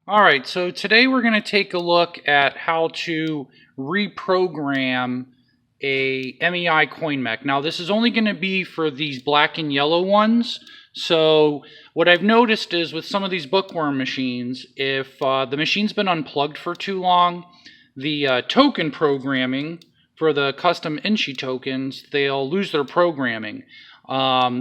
All right, so today we're going to take a look at how to reprogram a MEI coin mech. Now this is only going to be for these black and yellow ones. So what I've noticed is with some of these bookworm machines, if the machine's been unplugged for too long, the token programming for the custom inchy tokens, they'll lose their programming.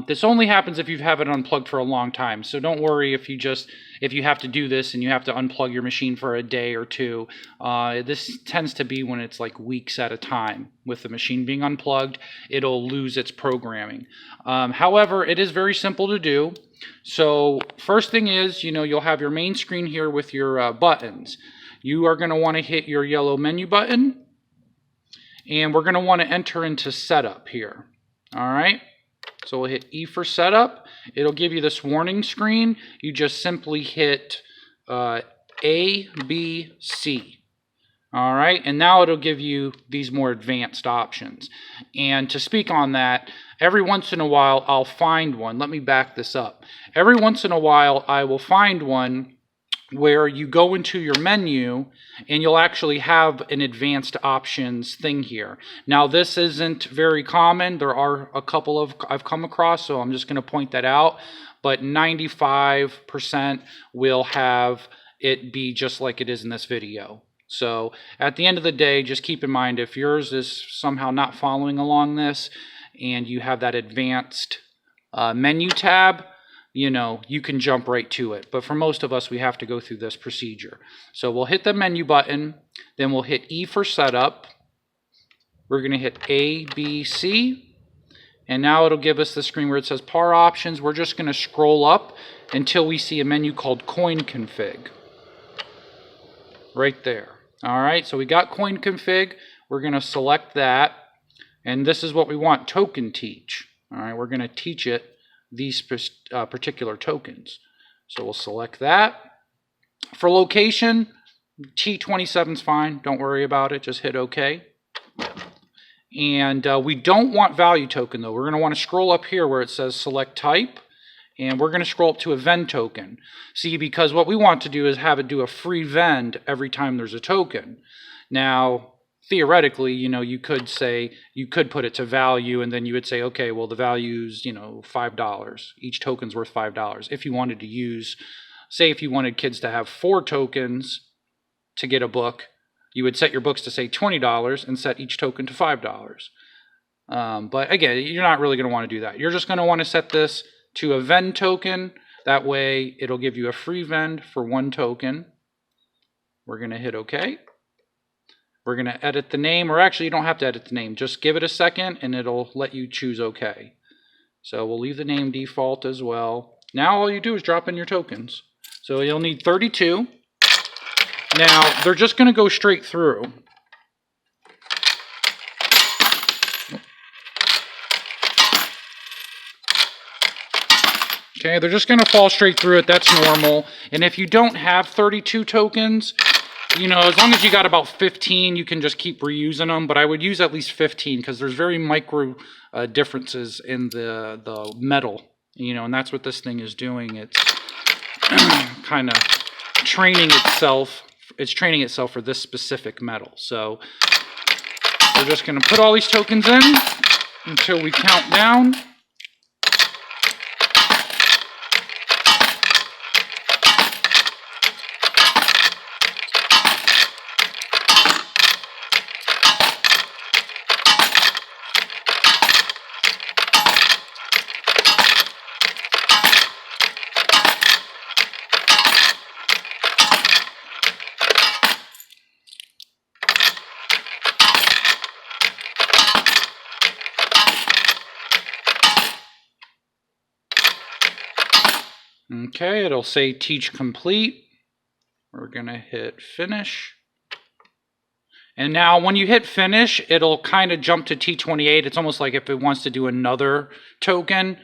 This only happens if you have it unplugged for a long time, so don't worry if you have to do this and you have to unplug your machine for a day or two. This tends to be when it's like weeks at a time. With the machine being unplugged, it'll lose its programming. However, it is very simple to do. So first thing is, you'll have your main screen here with your buttons. You are going to want to hit your yellow menu button, and we're going to want to enter into setup here. All right. So we'll hit E for setup. It'll give you this warning screen. You just simply hit A, B, C. All right, and now it'll give you these more advanced options. And to speak on that, every once in a while I'll find one. Let me back this up. Every once in a while I will find one where you go into your menu and you'll actually have an advanced options thing here. Now this isn't very common. There are a couple of I've come across, so I'm just going to point that out. But 95% will have it be just like it is in this video. So at the end of the day, just keep in mind if yours is somehow not following along this and you have that advanced menu tab, you can jump right to it. But for most of us, we have to go through this procedure. So we'll hit the menu button, then we'll hit E for setup. We're going to hit A, B, C. And now it'll give us the screen where it says PAR options. We're just going to scroll up until we see a menu called coin config. Right there. All right, so we got coin config. We're going to select that. And this is what we want, token teach. All right, we're going to teach it these particular tokens. So we'll select that. For location, T27 is fine. Don't worry about it. Just hit OK. And we don't want value token, though. We're going to want to scroll up here where it says select type. And we're going to scroll up to a vend token. See, because what we want to do is have it do a free vend every time there's a token. Now, theoretically, you could put it to value, and then you would say, okay, well, the value's, $5. Each token's worth $5. If you wanted to use, say if you wanted kids to have 4 tokens to get a book, you would set your books to say $20 and set each token to $5. But again, you're not really going to want to do that. You're just going to want to set this to a vend token. That way, it'll give you a free vend for 1 token. We're going to hit OK. We're going to edit the name, or actually you don't have to edit the name. Just give it a second and it'll let you choose OK. So we'll leave the name default as well. Now all you do is drop in your tokens. So you'll need 32. Now they're just going to go straight through. Okay, they're just going to fall straight through it. That's normal. And if you don't have 32 tokens, as long as you got about 15, you can just keep reusing them. But I would use at least 15 because there's very micro differences in the metal. And that's what this thing is doing. It's kind of training itself. It's training itself for this specific metal. So we're just going to put all these tokens in until we count down. Okay, it'll say teach complete. We're going to hit finish. And now when you hit finish, it'll kind of jump to T28. It's almost like if it wants to do another token.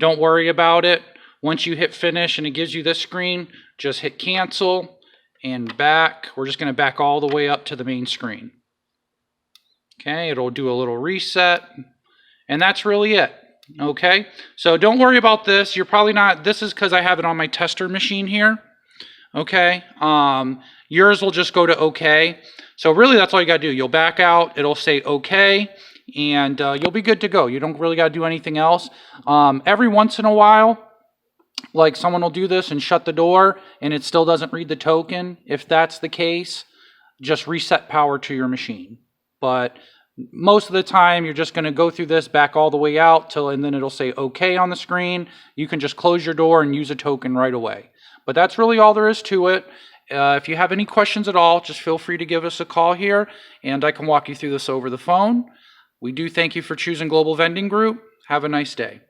Don't worry about it. Once you hit finish and it gives you this screen, just hit cancel and back. We're just going to back all the way up to the main screen. Okay, it'll do a little reset. And that's really it. Okay, so don't worry about this. You're probably not, this is because I have it on my tester machine here. Okay, yours will just go to OK. So really that's all you got to do. You'll back out, it'll say OK, and you'll be good to go. You don't really got to do anything else. Every once in a while, like someone will do this and shut the door and it still doesn't read the token. If that's the case, just reset power to your machine. But most of the time you're just going to go through this, back all the way out and then it'll say OK on the screen. You can just close your door and use a token right away. But that's really all there is to it. If you have any questions at all, just feel free to give us a call here and I can walk you through this over the phone. We do thank you for choosing Global Vending Group. Have a nice day.